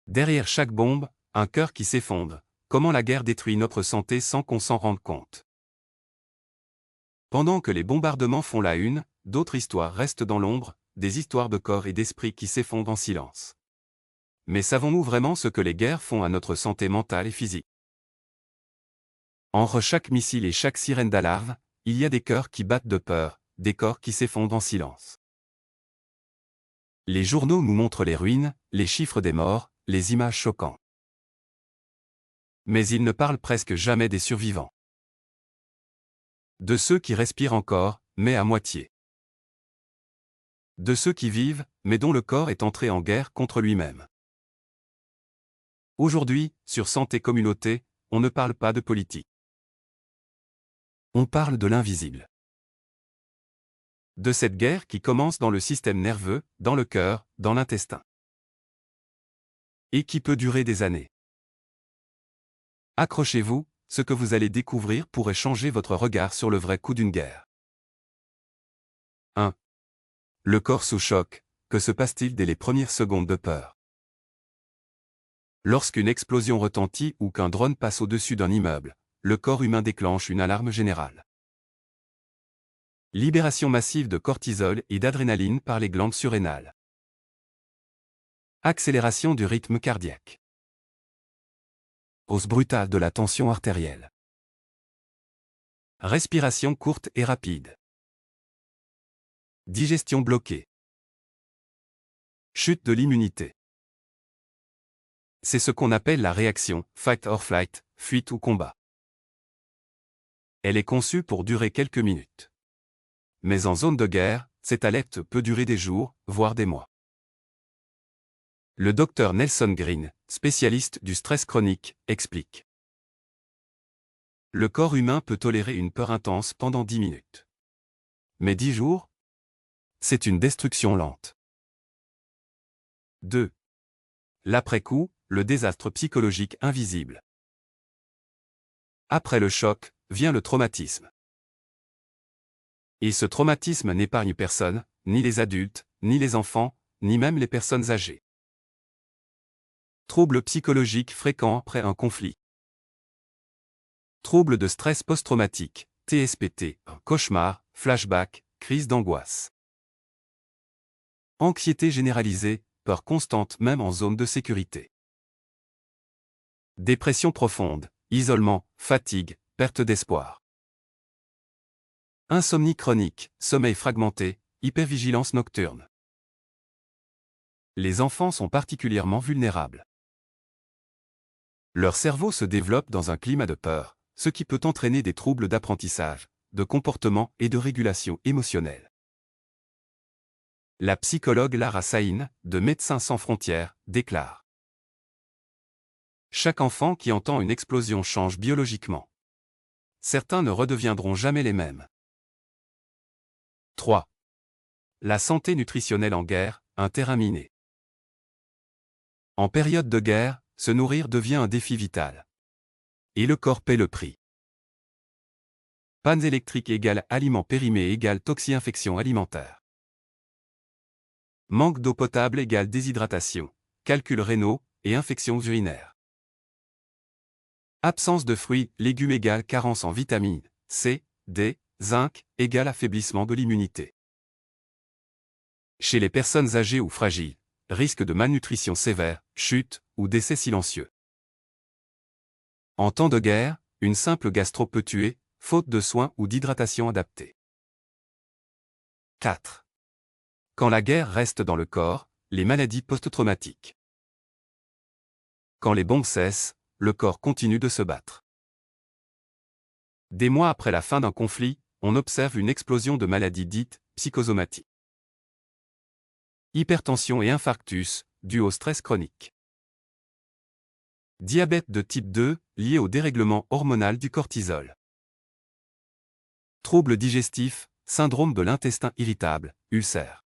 Derrière chaque bombe, un cœur qui s'effondre. Comment la guerre détruit notre santé sans qu'on s'en rende compte. Pendant que les bombardements font la une, d'autres histoires restent dans l'ombre, des histoires de corps et d'esprit qui s'effondrent en silence. Mais savons-nous vraiment ce que les guerres font à notre santé mentale et physique? Entre chaque missile et chaque sirène d'alarme, il y a des cœurs qui battent de peur, des corps qui s'effondrent en silence. Les journaux nous montrent les ruines, les chiffres des morts, les images choquantes. Mais ils ne parlent presque jamais des survivants. De ceux qui respirent encore, mais à moitié. De ceux qui vivent, mais dont le corps est entré en guerre contre lui-même. Aujourd'hui, sur Santé Communauté, on ne parle pas de politique. On parle de l'invisible. De cette guerre qui commence dans le système nerveux, dans le cœur, dans l'intestin. Et qui peut durer des années. Accrochez-vous, ce que vous allez découvrir pourrait changer votre regard sur le vrai coût d'une guerre. 1. Le corps sous choc, que se passe-t-il dès les premières secondes de peur? Lorsqu'une explosion retentit ou qu'un drone passe au-dessus d'un immeuble, le corps humain déclenche une alarme générale. Libération massive de cortisol et d'adrénaline par les glandes surrénales. Accélération du rythme cardiaque. Hausse brutale de la tension artérielle. Respiration courte et rapide. Digestion bloquée. Chute de l'immunité. C'est ce qu'on appelle la réaction, fight or flight, fuite ou combat. Elle est conçue pour durer quelques minutes. Mais en zone de guerre, cette alerte peut durer des jours, voire des mois. Le docteur Nelson Green, spécialiste du stress chronique, explique. Le corps humain peut tolérer une peur intense pendant 10 minutes. Mais 10 jours? C'est une destruction lente. 2. L'après-coup, le désastre psychologique invisible. Après le choc, vient le traumatisme. Et ce traumatisme n'épargne personne, ni les adultes, ni les enfants, ni même les personnes âgées. Troubles psychologiques fréquents après un conflit. Troubles de stress post-traumatique, TSPT, cauchemar, flashback, crise d'angoisse. Anxiété généralisée, peur constante même en zone de sécurité. Dépression profonde, isolement, fatigue, perte d'espoir. Insomnie chronique, sommeil fragmenté, hypervigilance nocturne. Les enfants sont particulièrement vulnérables. Leur cerveau se développe dans un climat de peur, ce qui peut entraîner des troubles d'apprentissage, de comportement et de régulation émotionnelle. La psychologue Lara Sahin, de Médecins sans frontières, déclare. Chaque enfant qui entend une explosion change biologiquement. Certains ne redeviendront jamais les mêmes. 3. La santé nutritionnelle en guerre, un terrain miné. En période de guerre, se nourrir devient un défi vital. Et le corps paie le prix. Panne électrique égale aliments périmés égale toxi-infection alimentaire. Manque d'eau potable égale déshydratation, calculs rénaux et infections urinaires. Absence de fruits, légumes égale carence en vitamines C, D, zinc égale affaiblissement de l'immunité. Chez les personnes âgées ou fragiles, risque de malnutrition sévère, chute ou décès silencieux. En temps de guerre, une simple gastro peut tuer, faute de soins ou d'hydratation adaptée. 4. Quand la guerre reste dans le corps, les maladies post-traumatiques. Quand les bombes cessent, le corps continue de se battre. Des mois après la fin d'un conflit, on observe une explosion de maladies dites psychosomatiques. Hypertension et infarctus, dus au stress chronique. Diabète de type 2, lié au dérèglement hormonal du cortisol. Troubles digestifs, syndrome de l'intestin irritable, ulcère.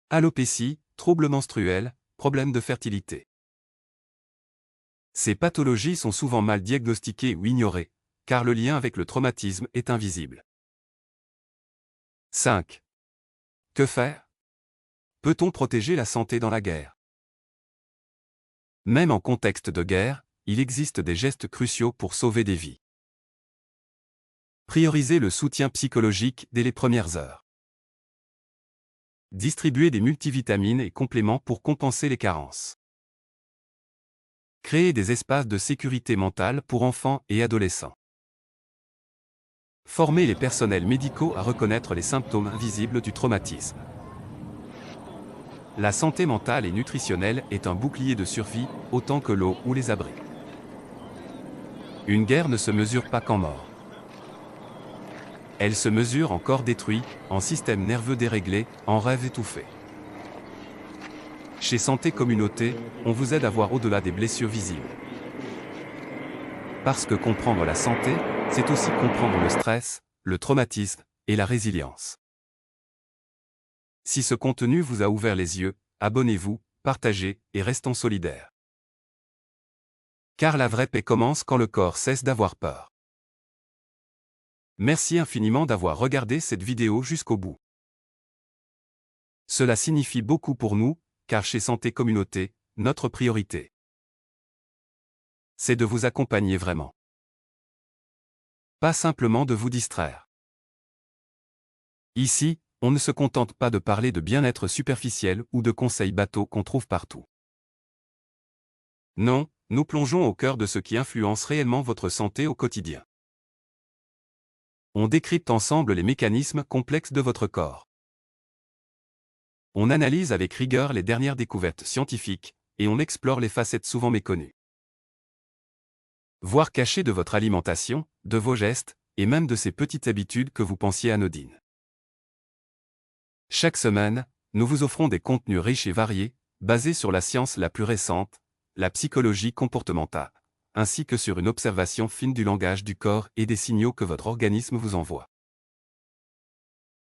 Alopécie, troubles menstruels, problèmes de fertilité. Ces pathologies sont souvent mal diagnostiquées ou ignorées, car le lien avec le traumatisme est invisible. 5. Que faire? Peut-on protéger la santé dans la guerre? Même en contexte de guerre, il existe des gestes cruciaux pour sauver des vies. Priorisez le soutien psychologique dès les premières heures. Distribuez des multivitamines et compléments pour compenser les carences. Créez des espaces de sécurité mentale pour enfants et adolescents. Formez les personnels médicaux à reconnaître les symptômes invisibles du traumatisme. La santé mentale et nutritionnelle est un bouclier de survie, autant que l'eau ou les abris. Une guerre ne se mesure pas qu'en mort. Elle se mesure en corps détruit, en système nerveux déréglé, en rêves étouffés. Chez Santé Communauté, on vous aide à voir au-delà des blessures visibles. Parce que comprendre la santé, c'est aussi comprendre le stress, le traumatisme et la résilience. Si ce contenu vous a ouvert les yeux, abonnez-vous, partagez et restons solidaires. Car la vraie paix commence quand le corps cesse d'avoir peur. Merci infiniment d'avoir regardé cette vidéo jusqu'au bout. Cela signifie beaucoup pour nous, car chez Santé Communauté, notre priorité, c'est de vous accompagner vraiment. Pas simplement de vous distraire. Ici, on ne se contente pas de parler de bien-être superficiel ou de conseils bateaux qu'on trouve partout. Non, nous plongeons au cœur de ce qui influence réellement votre santé au quotidien. On décrypte ensemble les mécanismes complexes de votre corps. On analyse avec rigueur les dernières découvertes scientifiques, et on explore les facettes souvent méconnues, voire cachées de votre alimentation, de vos gestes, et même de ces petites habitudes que vous pensiez anodines. Chaque semaine, nous vous offrons des contenus riches et variés, basés sur la science la plus récente, la psychologie comportementale, ainsi que sur une observation fine du langage du corps et des signaux que votre organisme vous envoie.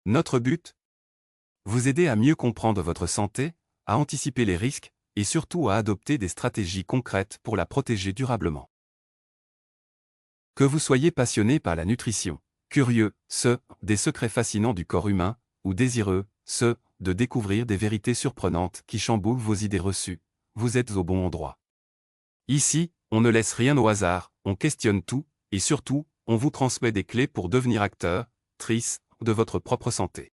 Notre but ? Vous aider à mieux comprendre votre santé, à anticiper les risques, et surtout à adopter des stratégies concrètes pour la protéger durablement. Que vous soyez passionné par la nutrition, curieux, des secrets fascinants du corps humain, ou désireux, de découvrir des vérités surprenantes qui chamboulent vos idées reçues, vous êtes au bon endroit. Ici, on ne laisse rien au hasard, on questionne tout, et surtout, on vous transmet des clés pour devenir acteur, de votre propre santé.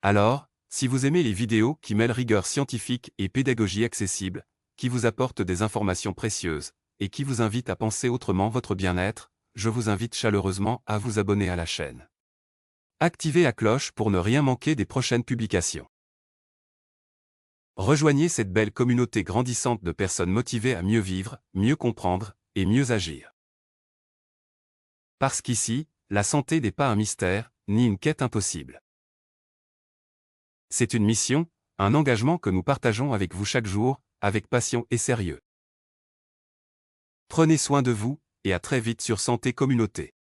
Alors, si vous aimez les vidéos qui mêlent rigueur scientifique et pédagogie accessible, qui vous apportent des informations précieuses, et qui vous invitent à penser autrement votre bien-être, je vous invite chaleureusement à vous abonner à la chaîne. Activez la cloche pour ne rien manquer des prochaines publications. Rejoignez cette belle communauté grandissante de personnes motivées à mieux vivre, mieux comprendre, et mieux agir. Parce qu'ici, la santé n'est pas un mystère, ni une quête impossible. C'est une mission, un engagement que nous partageons avec vous chaque jour, avec passion et sérieux. Prenez soin de vous, et à très vite sur Santé Communauté.